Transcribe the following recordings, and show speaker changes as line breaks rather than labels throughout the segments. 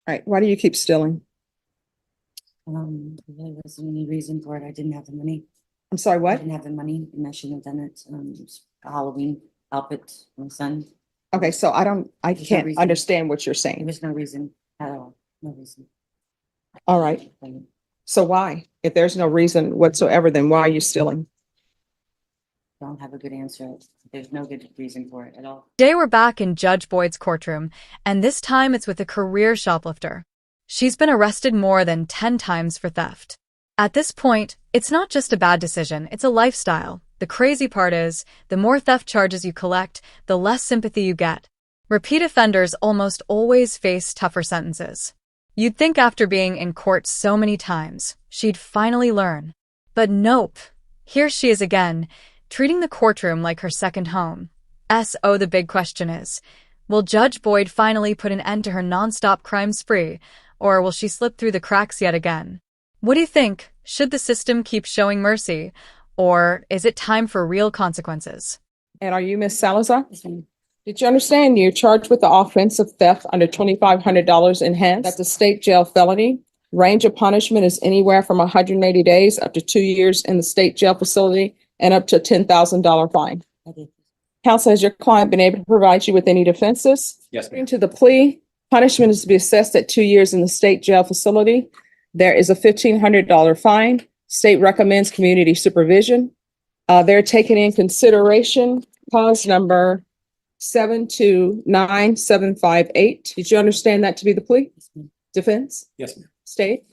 All right, why do you keep stealing?
There wasn't any reason for it. I didn't have the money.
I'm sorry,
I
what?
didn't have the money and I shouldn't have done it. It was a Halloween outfit for my son.
Okay, so I
There's no
can't
reason.
understand what you're
There
saying.
was no reason at all. No reason.
All right, so why? If there's no reason whatsoever, then why are you stealing?
Don't have a good answer. There's no good reason for it at all.
Today we're back in Judge Boyd's courtroom, and this time it's with a career shoplifter. She's been arrested more than 10 times for theft. At this point, it's not just a bad decision, it's a lifestyle. The crazy part is, the more theft charges you collect, the less sympathy you get. Repeat offenders almost always face tougher sentences. You'd think after being in court so many times, she'd finally learn. But nope. Here she is again, treating the courtroom like her second home. So the big question is, will Judge Boyd finally put an end to her nonstop crime spree, or will she slip through the cracks yet again? What do you think? Should the system keep showing mercy, or is it time for real consequences?
And are you Miss Salazar?
Yes, ma'am.
Did you understand you're charged with the offense of theft under $2,500 enhanced? That's a state jail felony. Range of punishment is anywhere from 180 days up to 2 years in the state jail facility and up to a $10,000 fine.
I did.
Counsel, has your client been able to provide you with any defenses?
Yes, ma'am.
According to the plea, punishment is to be assessed at 2 years in the state jail facility. There is a $1,500 fine. State recommends community supervision. They're taking in consideration cause number 729,758. Did you understand that to be the plea?
Yes, ma'am.
Defense?
Yes, ma'am.
State?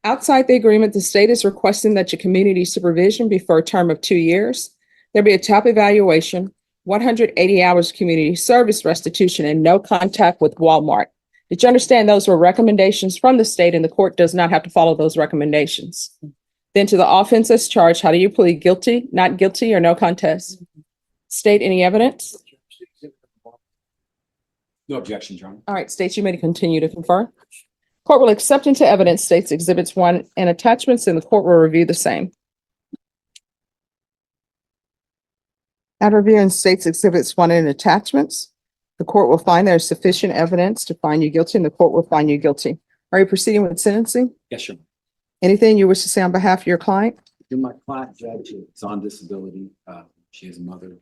Outside the agreement, the state is requesting that your community supervision be for a term of 2 years. There be a top evaluation, 180 hours community service restitution, and no contact with Walmart. Did you understand those were recommendations from the state and the court does not have to follow those recommendations? Then to the offense as charged, how do you plead? Guilty, not guilty, or no contest? State, any evidence?
No objections, Your Honor.
All right, state, you may continue to confer. Court will accept into evidence states exhibits 1 and attachments, and the court will review the same. After reviewing states exhibits 1 and attachments, the court will find there is sufficient evidence to find you guilty, and the court will find you guilty. Are you proceeding with sentencing?
Yes, Your Honor.
Anything you wish to say on behalf of your client?
You're my client, Judge. It's on disability. She is a mother.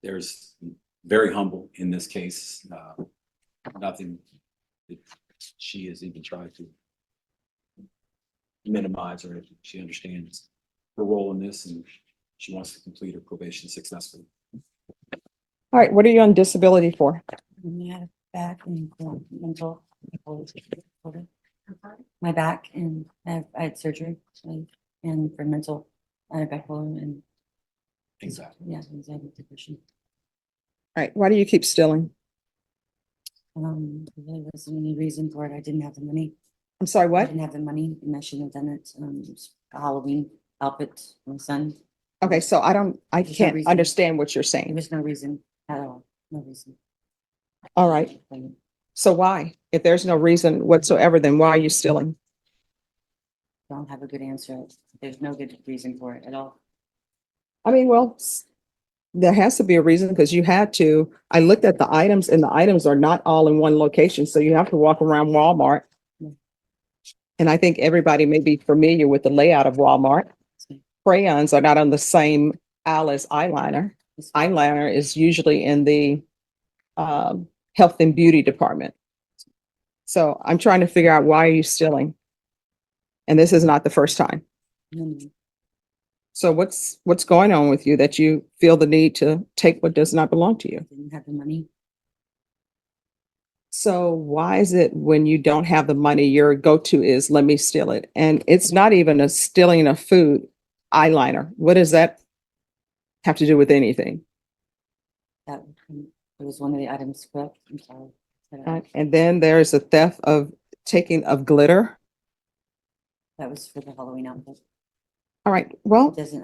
There's very humble in this case. Nothing that she has even tried to minimize, or she understands her role in this and she wants to complete her probation successfully.
All right, what are you on disability for?
I had a back and mental. My back, and I had surgery, and for mental, I had bipolar and
Exactly.
yeah, anxiety, depression.
All right, why do you keep stealing?
There wasn't any reason for it. I didn't have the money.
I'm sorry,
I
what?
didn't have the money and I shouldn't have done it. It was a Halloween outfit for my son.
Okay, so I
There's no
can't
reason.
understand what you're
There
saying.
was no reason at all. No reason.
All right, so why? If there's no reason whatsoever, then why are you stealing?
Don't have a good answer. There's no good reason for it at all.
I mean, well, there has to be a reason because you had to. I looked at the items and the items are not all in one location, so you have to walk around Walmart.
Yeah.
And I think everybody may be familiar with the layout of Walmart. Crayons are not on the same aisle as eyeliner. Eyeliner is usually in the health and beauty department. So I'm trying to figure out, why are you stealing? And this is not the first time.
Mm,
So what's going on with you that you feel the need to take what does not belong to you?
Didn't have the money.
So why is it when you don't have the money, your go-to is let me steal it? And it's not even a stealing of food, eyeliner. What does that have to do with anything?
That it was one of the items, correct? I'm sorry.
And then there's a theft of taking of glitter.
That was for the Halloween outfit.
All right, well,
It doesn't,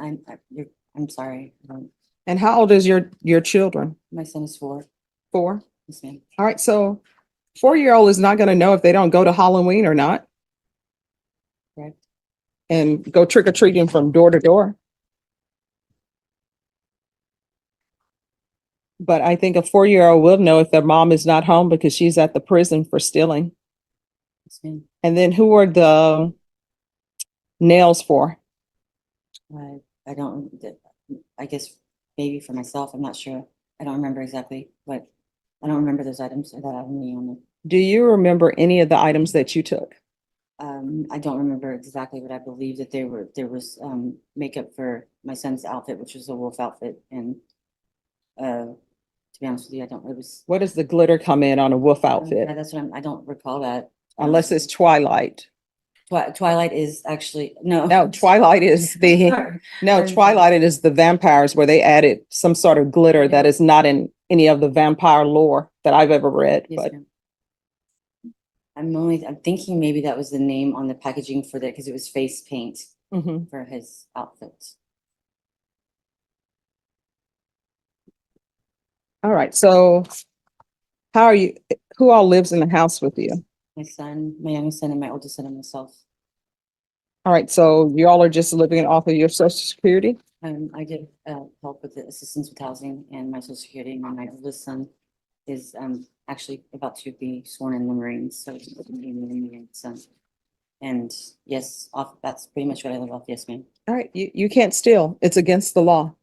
I'm sorry.
and how old is your children?
My son is 4.
4?
Yes, ma'am.
All right, so 4-year-old is not going to know if they don't go to Halloween or not
Correct.
and go trick or treating from door to door. But I think a 4-year-old will know if their mom is not home because she's at the prison for stealing.
Yes, ma'am.
And then who were the nails for?
I don't, I guess maybe for myself, I'm not sure. I don't remember exactly, but I don't remember those items that I have any on it.
Do you remember any of the items that you took?
I don't remember exactly, but I believe that there was makeup for my son's outfit, which was a wolf outfit, and to be honest with you, I don't, it was.
What does the glitter come in on a wolf outfit?
That's what I don't recall that.
Unless it's Twilight.
Twilight is actually, no.
No, Twilight is the,
Sorry.
no, Twilight is the vampires where they added some sort of glitter that is not in any of the vampire lore that I've ever read,
Yes,
but
ma'am. I'm thinking maybe that was the name on the packaging for that, because it was face paint
Mhm.
for his outfit.
All right. So how are you, who all lives in the house with you?
My son, my youngest son, and my oldest son, and myself.
All right. So you all are just living off of your social security?
I did help with the assistance with housing and my social security, and my oldest son is actually about to be sworn in the Marines, so he's going to be a Marine son. And yes, that's pretty much what I live off. Yes, ma'am.
All right. You can't steal. It's against the law.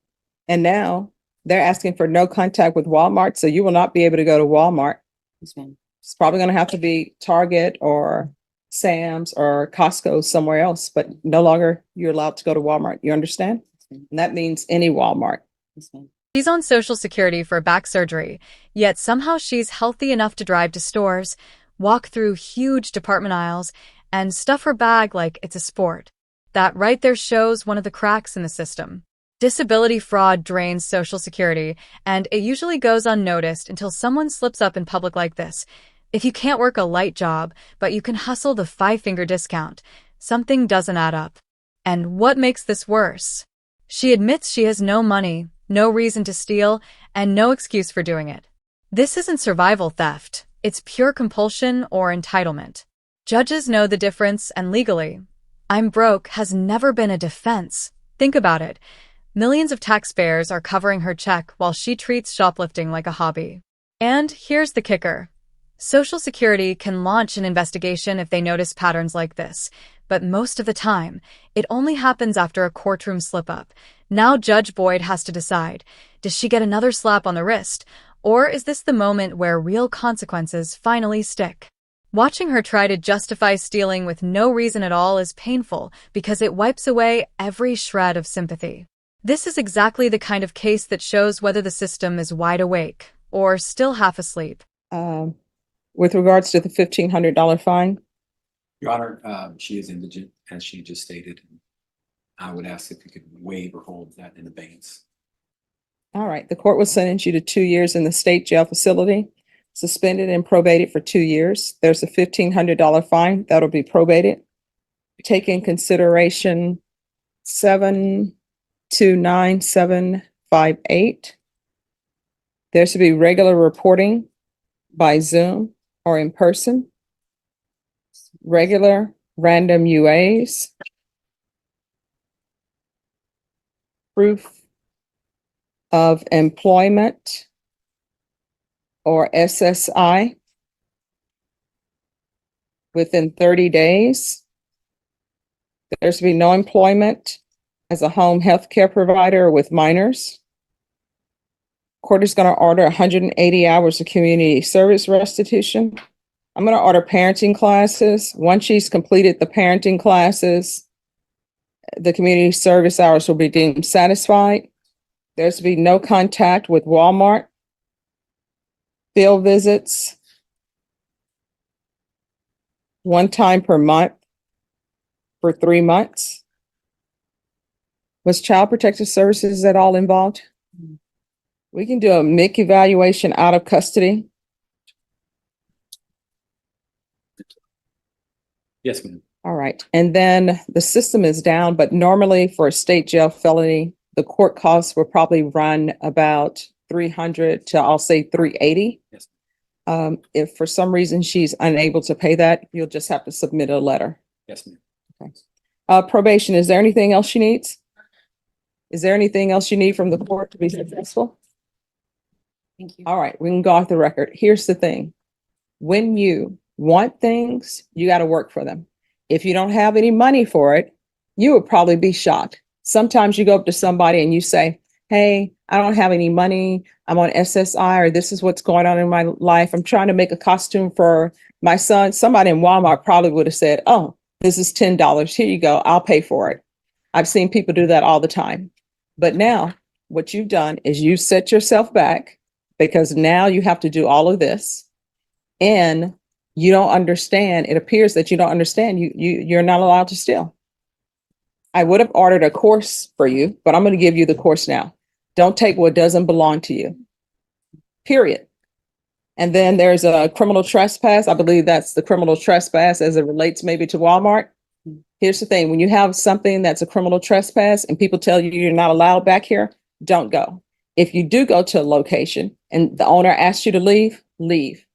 And now they're asking for no contact with Walmart. So you will not be able to go to Walmart.
Yes, ma'am.
It's probably going to have to be Target or Sam's or Costco somewhere else, but no longer you're allowed to go to Walmart. You understand?
Yes, ma'am.
And that means any Walmart.
Yes, ma'am.
She's on Social Security for back surgery, yet somehow she's healthy enough to drive to stores, walk through huge department aisles, and stuff her bag like it's a sport. That right there shows one of the cracks in the system. Disability fraud drains Social Security, and it usually goes unnoticed until someone slips up in public like this. If you can't work a light job, but you can hustle the five-finger discount, something doesn't add up. And what makes this worse? She admits she has no money, no reason to steal, and no excuse for doing it. This isn't survival theft. It's pure compulsion or entitlement. Judges know the difference, and legally, "I'm broke" has never been a defense. Think about it. Millions of taxpayers are covering her check while she treats shoplifting like a hobby. And here's the kicker. Social Security can launch an investigation if they notice patterns like this, but most of the time, it only happens after a courtroom slip-up. Now Judge Boyd has to decide, does she get another slap on the wrist, or is this the moment where real consequences finally stick? Watching her try to justify stealing with no reason at all is painful because it wipes away every shred of sympathy. This is exactly the kind of case that shows whether the system is wide awake or still half asleep.
With regards to the $1,500 fine,
Your Honor, she is indigent, as she just stated. I would ask if you could waive or hold that in abeyance.
all right, the court will sentence you to 2 years in the state jail facility, suspended and probated for 2 years. There's a $1,500 fine that'll be probated. Take in consideration 729,758. There should be regular reporting by Zoom or in person. Regular random UAs. Proof of employment or SSI within 30 days. There should be no employment as a home health care provider with minors. Court is going to order 180 hours of community service restitution. I'm going to order parenting classes. Once she's completed the parenting classes, the community service hours will be deemed satisfied. There's to be no contact with Walmart. Field visits, one time per month for 3 months. Was Child Protective Services at all involved? We can do a MIC evaluation out of custody.
Yes, ma'am.
All right. And then the system is down, but normally for a state jail felony, the court costs will probably run about 300 to, I'll say, 380.
Yes.
If for some reason she's unable to pay that, you'll just have to submit a letter.
Yes, ma'am.
Probation, is there anything else she needs? Is there anything else you need from the court to be successful?
Thank you.
All right, we can go off the record. Here's the thing. When you want things, you got to work for them. If you don't have any money for it, you would probably be shocked. Sometimes you go up to somebody and you say, hey, I don't have any money. I'm on SSI, or this is what's going on in my life. I'm trying to make a costume for my son. Somebody in Walmart probably would have said, oh, this is $10. Here you go. I'll pay for it. I've seen people do that all the time. But now what you've done is you set yourself back because now you have to do all of this and you don't understand. It appears that you don't understand. You're not allowed to steal. I would have ordered a course for you, but I'm going to give you the course now. Don't take what doesn't belong to you. Period. And then there's a criminal trespass. I believe that's the criminal trespass as it relates maybe to Walmart. Here's the thing. When you have something that's a criminal trespass and people tell you you're not allowed back here, don't go. If you do go to a location and the owner asks you to leave, leave.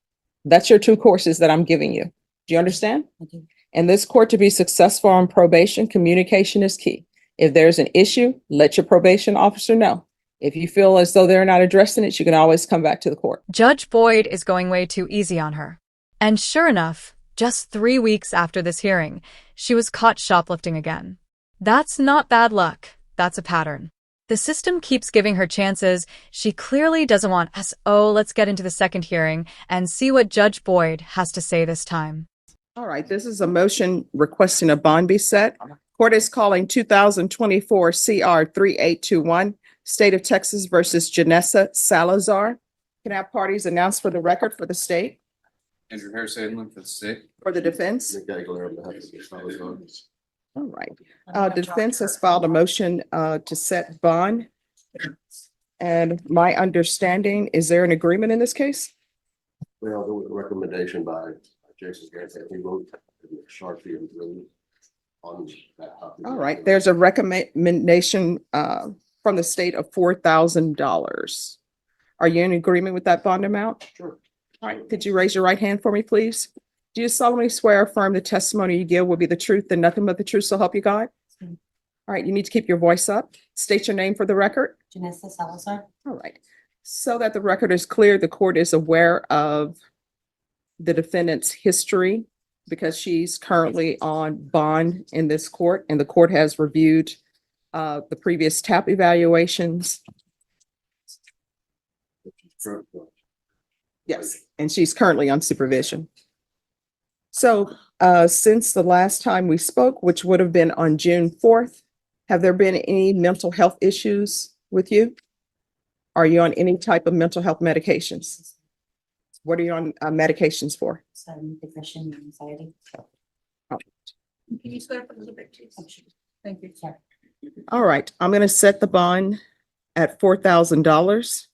That's your two courses that I'm giving you. Do you understand?
Okay.
In this court, to be successful on probation, communication is key. If there's an issue, let your probation officer know. If you feel as though they're not addressing it, you can always come back to the court.
Judge Boyd is going way too easy on her. And sure enough, just 3 weeks after this hearing, she was caught shoplifting again. That's not bad luck. That's a pattern. The system keeps giving her chances. She clearly doesn't want us. Oh, let's get into the second hearing and see what Judge Boyd has to say this time.
All right, this is a motion requesting a bond be set. Court is calling 2024 CR 3821, State of Texas versus Janessa Salazar. Can I have parties announced for the record for the state,
Andrew Harris Adlin for the state.
for the defense?
Nick Aguilar on behalf of the Salazar.
All right. Defense has filed a motion to set bond. And my understanding, is there an agreement in this case?
Well, there was a recommendation by Jason Garrett that we wrote Sharpie and Blue on that copy.
All right, there's a recommendation from the state of $4,000. Are you in agreement with that bond amount?
Sure.
All right, could you raise your right hand for me, please? Do you solemnly swear or affirm the testimony you give will be the truth and nothing but the truth, so help you God?
Mm.
All right, you need to keep your voice up. State your name for the record.
Janessa Salazar.
All right. So that the record is clear, the court is aware of the defendant's history because she's currently on bond in this court, and the court has reviewed the previous TAP evaluations. Yes, and she's currently on supervision. So since the last time we spoke, which would have been on June 4th, have there been any mental health issues with you? Are you on any type of mental health medications? What are you on medications for?
Depression and anxiety.
Can you slow up a little bit, please? Thank you.
Sorry.
All right, I'm going to set the bond at $4,000.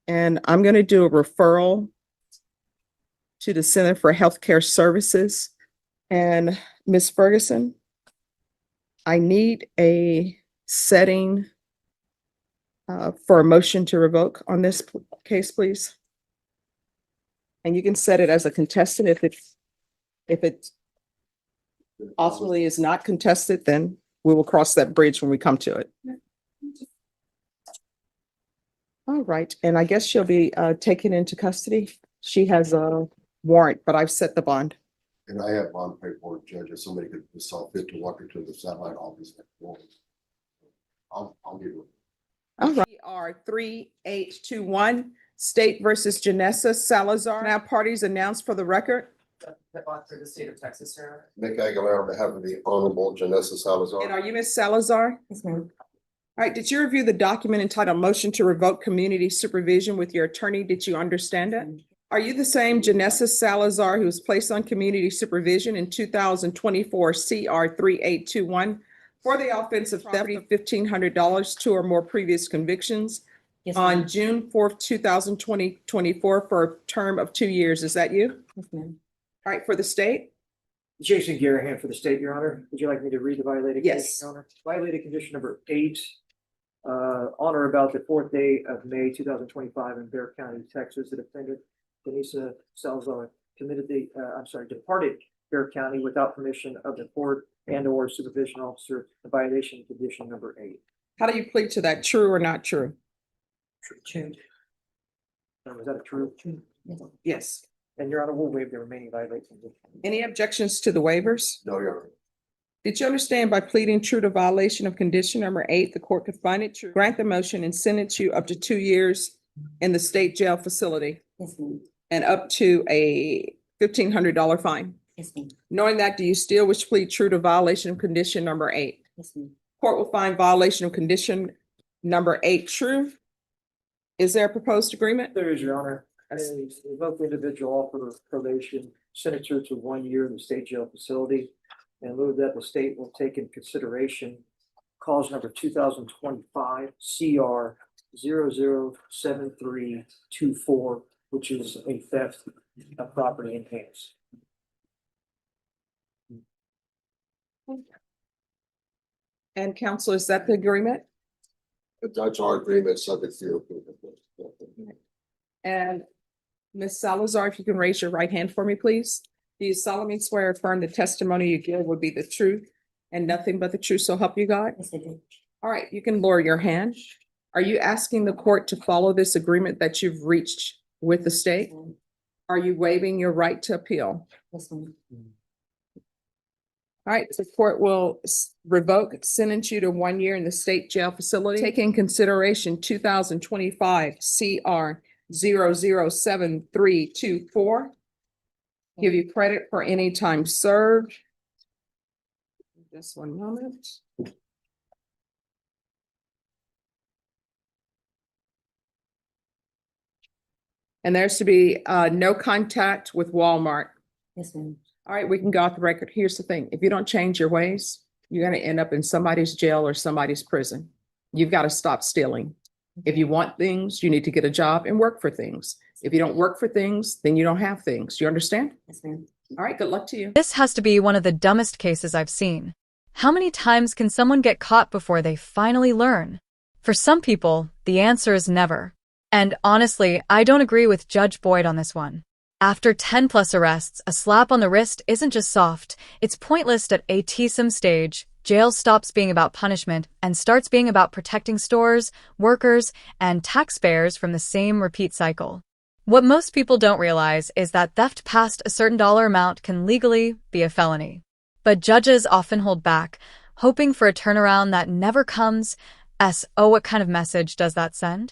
And I'm going to do a referral to the Center for Healthcare Services. And Ms. Ferguson, I need a setting for a motion to revoke on this case, please. And you can set it as a contestant. If it ultimately is not contested, then we will cross that bridge when we come to it. All right, and I guess she'll be taken into custody. She has a warrant, but I've set the bond.
And I have bond paperwork, Judge, if somebody could decide fit to walk her to the satellite office. I'll give you.
All right. CR 3821, State versus Janessa Salazar. Now parties announced for the record.
For the state of Texas, sir.
Nick Aguilar on behalf of the Honorable Janessa
And
Salazar.
are you Ms. Salazar?
Yes, ma'am.
All right, did you review the document entitled Motion to Revoke Community Supervision with your attorney? Did you understand it? Are you the same Janessa Salazar who was placed on community supervision in 2024 CR 3821 for the offense of theft of $1,500, two or more previous convictions
Yes,
on
ma'am.
June 4th, 2024 for a term of 2 years? Is that you?
Yes, ma'am.
All right, for the state?
Jason Garahan for the state, Your Honor. Would you like me to read the violated condition,
Yes.
Your Honor? Violated condition number 8. On or about the 4th day of May 2025 in Bexar County, Texas, the defendant Janessa Salazar departed Bexar County without permission of the court and or supervision officer, the violation condition number 8.
How do you plead to that? True or not true?
True.
Is that a true?
Yes.
And Your Honor, we'll waive the remaining violations.
Any objections to the waivers?
No, Your Honor.
Did you understand by pleading true to violation of condition number 8, the court could find it true, grant the motion and sentence you up to 2 years in the state jail facility
Yes, ma'am.
and up to a $1,500 fine?
Yes, ma'am.
Knowing that, do you still wish to plead true to violation of condition number 8?
Yes, ma'am.
Court will find violation of condition number 8 true. Is there a proposed agreement?
There is, Your Honor. Revoke the individual offer of probation, sentence her to 1 year in the state jail facility. And in lieu of that, the state will take into consideration cause number 2025 CR 007324, which is a theft of property in hands.
And counsel, is that the agreement?
That's our agreement, subject to your approval.
And Ms. Salazar, if you can raise your right hand for me, please. Do you solemnly swear or affirm the testimony you give would be the truth and nothing but the truth, so help you God?
Yes, I do.
All right, you can lower your hand. Are you asking the court to follow this agreement that you've reached with the state? Are you waiving your right to appeal?
Yes, ma'am.
All right, the court will revoke, sentence you to 1 year in the state jail facility. Take in consideration 2025 CR 007324. Give you credit for any time served. Just one moment. And there's to be no contact with Walmart.
Yes, ma'am.
All right, we can go off the record. Here's the thing. If you don't change your ways, you're going to end up in somebody's jail or somebody's prison. You've got to stop stealing. If you want things, you need to get a job and work for things. If you don't work for things, then you don't have things. You understand?
Yes, ma'am.
All right, good luck to you.
This has to be one of the dumbest cases I've seen. How many times can someone get caught before they finally learn? For some people, the answer is never. And honestly, I don't agree with Judge Boyd on this one. After 10+ arrests, a slap on the wrist isn't just soft, it's pointless at a some stage. Jail stops being about punishment and starts being about protecting stores, workers, and taxpayers from the same repeat cycle. What most people don't realize is that theft past a certain dollar amount can legally be a felony. But judges often hold back, hoping for a turnaround that never comes. Oh, what kind of message does that send?